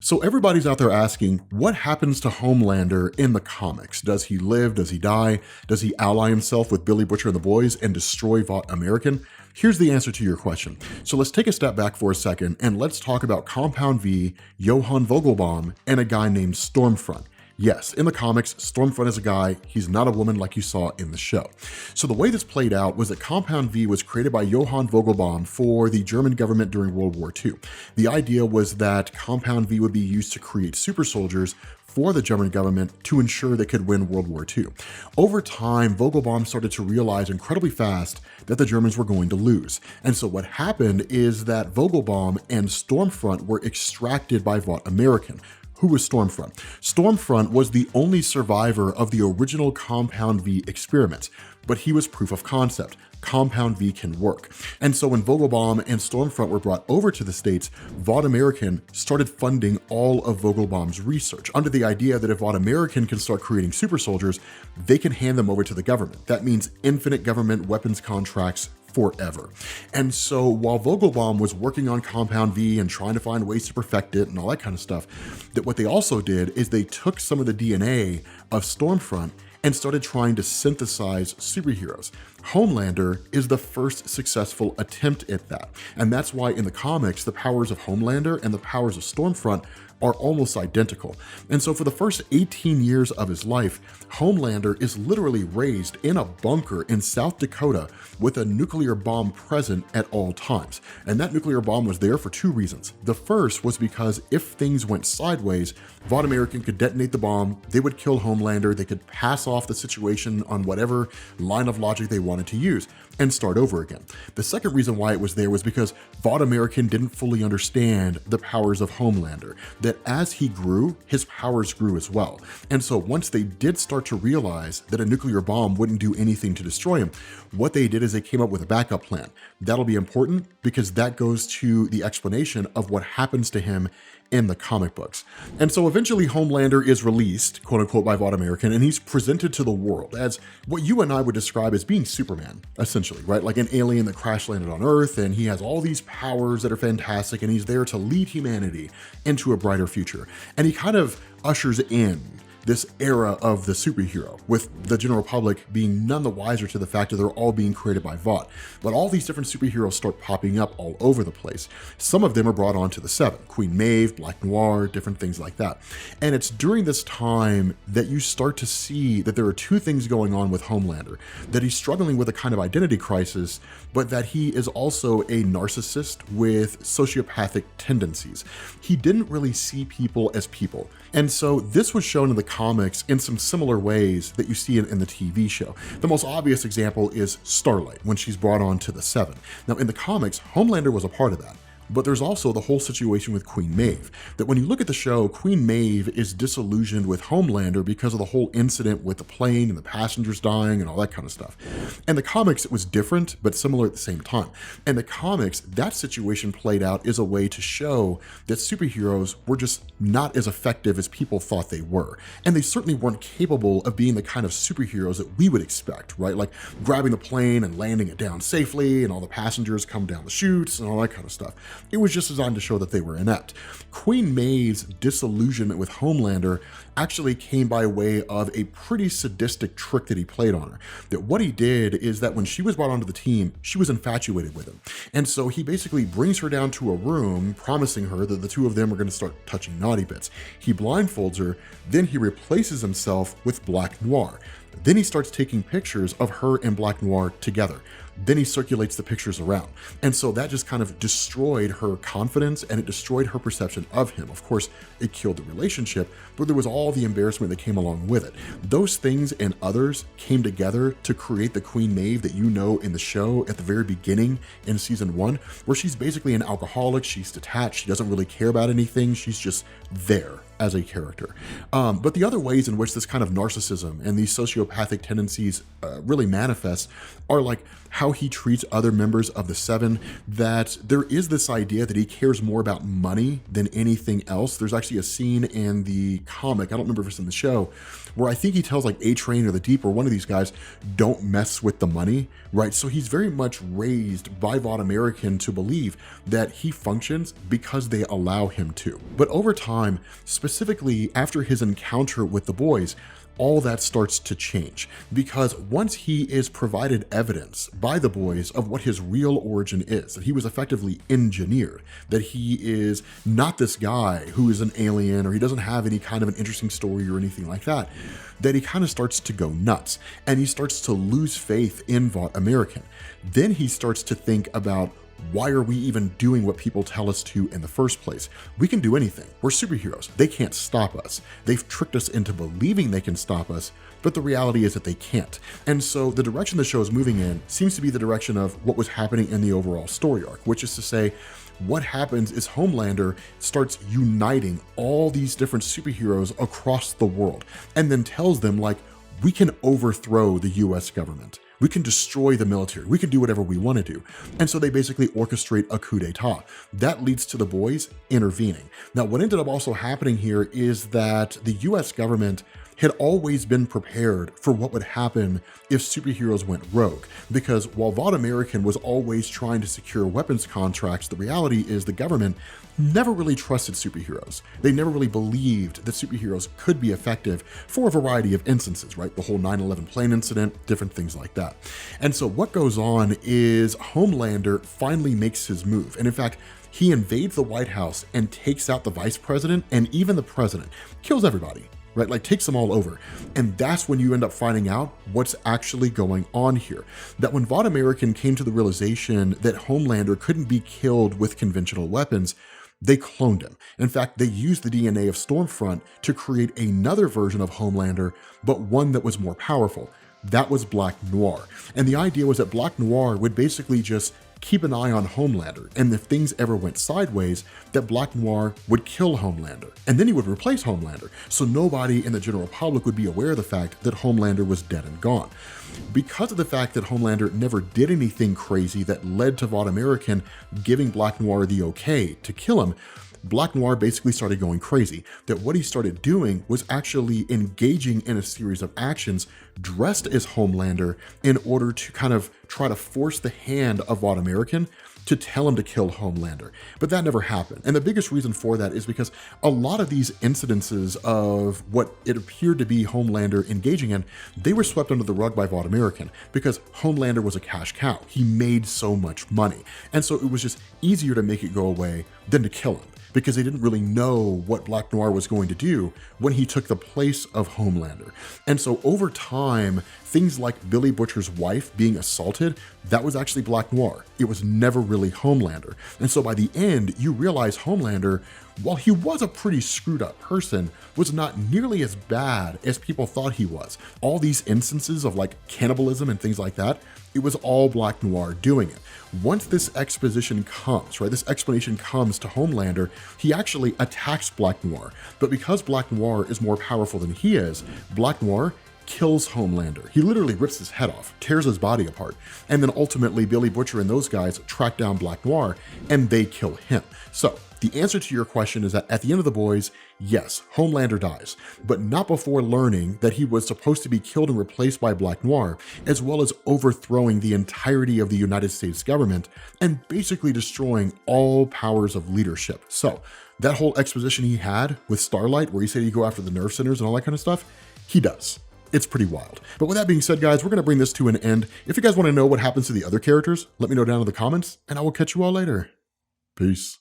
So everybody's out there asking, what happens to Homelander in the comics? Does he live? Does he die? Does he ally himself with Billy Butcher and the boys and destroy Vought American? Here's the answer to your question. So let's take a step back for a second and let's talk about Compound V, Johann Vogelbaum, and a guy named Stormfront. Yes, in the comics, Stormfront is a guy, he's not a woman like you saw in the show. So the way this played out was that Compound V was created by Johann Vogelbaum for the German government during World War II. The idea was that Compound V would be used to create super soldiers for the German government to ensure they could win World War II. Over time, Vogelbaum started to realize incredibly fast that the Germans were going to lose. And so what happened is that Vogelbaum and Stormfront were extracted by Vought American. Who was Stormfront? Stormfront was the only survivor of the original Compound V experiments, but he was proof of concept. Compound V can work. And so when Vogelbaum and Stormfront were brought over to the States, Vought American started funding all of Vogelbaum's research under the idea that if Vought American can start creating super soldiers, they can hand them over to the government. That means infinite government weapons contracts forever. And so while Vogelbaum was working on Compound V and trying to find ways to perfect it and all that kind of stuff, that what they also did is they took some of the DNA of Stormfront and started trying to synthesize superheroes. Homelander is the first successful attempt at that. And that's why in the comics, the powers of Homelander and the powers of Stormfront are almost identical. And so for the first 18 years of his life, Homelander is literally raised in a bunker in South Dakota with a nuclear bomb present at all times. And that nuclear bomb was there for two reasons. The first was because if things went sideways, Vought American could detonate the bomb, they would kill Homelander, they could pass off the situation on whatever line of logic they wanted to use and start over again. The second reason why it was there was because Vought American didn't fully understand the powers of Homelander, that as he grew, his powers grew as well. And so once they did start to realize that a nuclear bomb wouldn't do anything to destroy him, what they did is they came up with a backup plan. That'll be important because that goes to the explanation of what happens to him in the comic books. And so eventually Homelander is released, quote unquote, by Vought American, and he's presented to the world as what you and I would describe as being Superman, essentially, right? Like an alien that crash landed on Earth, and he has all these powers that are fantastic, and he's there to lead humanity into a brighter future. And he kind of ushers in this era of the superhero, with the general public being none the wiser to the fact that they're all being created by Vought. But all these different superheroes start popping up all over the place. Some of them are brought onto the Seven, Queen Maeve, Black Noir, different things like that. And it's during this time that you start to see that there are two things going on with Homelander, that he's struggling with a kind of identity crisis, but that he is also a narcissist with sociopathic tendencies. He didn't really see people as people. And so this was shown in the comics in some similar ways that you see in the TV show. The most obvious example is Starlight, when she's brought on to the Seven. Now in the comics, Homelander was a part of that. But there's also the whole situation with Queen Maeve, that when you look at the show, Queen Maeve is disillusioned with Homelander because of the whole incident with the plane and the passengers dying and all that kind of stuff. In the comics, it was different, but similar at the same time. In the comics, that situation played out as a way to show that superheroes were just not as effective as people thought they were. And they certainly weren't capable of being the kind of superheroes that we would expect, right? Like grabbing the plane and landing it down safely and all the passengers come down the chutes and all that kind of stuff. It was just designed to show that they were inept. Queen Maeve's disillusionment with Homelander actually came by way of a pretty sadistic trick that he played on her. That what he did is that when she was brought onto the team, she was infatuated with him. And so he basically brings her down to a room, promising her that the two of them are going to start touching naughty bits. He blindfolds her, then he replaces himself with Black Noir. Then he starts taking pictures of her and Black Noir together. Then he circulates the pictures around. And so that just kind of destroyed her confidence and it destroyed her perception of him. Of course, it killed the relationship, but there was all the embarrassment that came along with it. Those things and others came together to create the Queen Maeve that you know in the show at the very beginning in season 1, where she's basically an alcoholic, she's detached, she doesn't really care about anything, she's just there. as a character. But the other ways in which this kind of narcissism and these sociopathic tendencies really manifest are like how he treats other members of the Seven, that there is this idea that he cares more about money than anything else. There's actually a scene in the comic, I don't remember if it's in the show, where I think he tells like A-Train or the Deep or one of these guys, don't mess with the money, right? So he's very much raised by Vought American to believe that he functions because they allow him to. But over time, specifically after his encounter with the boys, all that starts to change, because once he is provided evidence by the boys of what his real origin is, that he was effectively engineered, that he is not this guy who is an alien or he doesn't have any kind of an interesting story or anything like that, that he kind of starts to go nuts and he starts to lose faith in Vought American. Then he starts to think about, why are we even doing what people tell us to in the first place? We can do anything. We're superheroes. They can't stop us. They've tricked us into believing they can stop us, but the reality is that they can't. And so the direction the show is moving in seems to be the direction of what was happening in the overall story arc, which is to say, what happens is Homelander starts uniting all these different superheroes across the world and then tells them, like, we can overthrow the US government. We can destroy the military. We can do whatever we want to do. And so they basically orchestrate a coup d'etat. That leads to the boys intervening. Now, what ended up also happening here is that the US government had always been prepared for what would happen if superheroes went rogue. Because while Vought American was always trying to secure weapons contracts, the reality is the government never really trusted superheroes. They never really believed that superheroes could be effective for a variety of instances, right? The whole 9/11 plane incident, different things like that. And so what goes on is Homelander finally makes his move. And in fact, he invades the White House and takes out the vice president and even the president, kills everybody, right? Like takes them all over. And that's when you end up finding out what's actually going on here. That when Vought American came to the realization that Homelander couldn't be killed with conventional weapons, they cloned him. In fact, they used the DNA of Stormfront to create another version of Homelander, but one that was more powerful. That was Black Noir. And the idea was that Black Noir would basically just keep an eye on Homelander, and if things ever went sideways, that Black Noir would kill Homelander, and then he would replace Homelander, so nobody in the general public would be aware of the fact that Homelander was dead and gone. Because of the fact that Homelander never did anything crazy that led to Vought American giving Black Noir the okay to kill him, Black Noir basically started going crazy. That what he started doing was actually engaging in a series of actions dressed as Homelander in order to kind of try to force the hand of Vought American to tell him to kill Homelander. But that never happened. And the biggest reason for that is because a lot of these incidences of what it appeared to be Homelander engaging in, they were swept under the rug by Vought American because Homelander was a cash cow. He made so much money. And so it was just easier to make it go away than to kill him, because they didn't really know what Black Noir was going to do when he took the place of Homelander. And so over time, things like Billy Butcher's wife being assaulted, that was actually Black Noir. It was never really Homelander. And so by the end, you realize Homelander, while he was a pretty screwed up person, was not nearly as bad as people thought he was. All these instances of like cannibalism and things like that, it was all Black Noir doing it. Once this exposition comes, right, this explanation comes to Homelander, he actually attacks Black Noir. But because Black Noir is more powerful than he is, Black Noir kills Homelander. He literally rips his head off, tears his body apart. And then ultimately Billy Butcher and those guys track down Black Noir and they kill him. So the answer to your question is that at the end of The Boys, yes, Homelander dies, but not before learning that he was supposed to be killed and replaced by Black Noir, as well as overthrowing the entirety of the United States government and basically destroying all powers of leadership. So that whole exposition he had with Starlight, where he said he'd go after the nerve centers and all that kind of stuff, he does. It's pretty wild. But with that being said, guys, we're going to bring this to an end. If you guys want to know what happens to the other characters, let me know down in the comments, and I will catch you all later. Peace.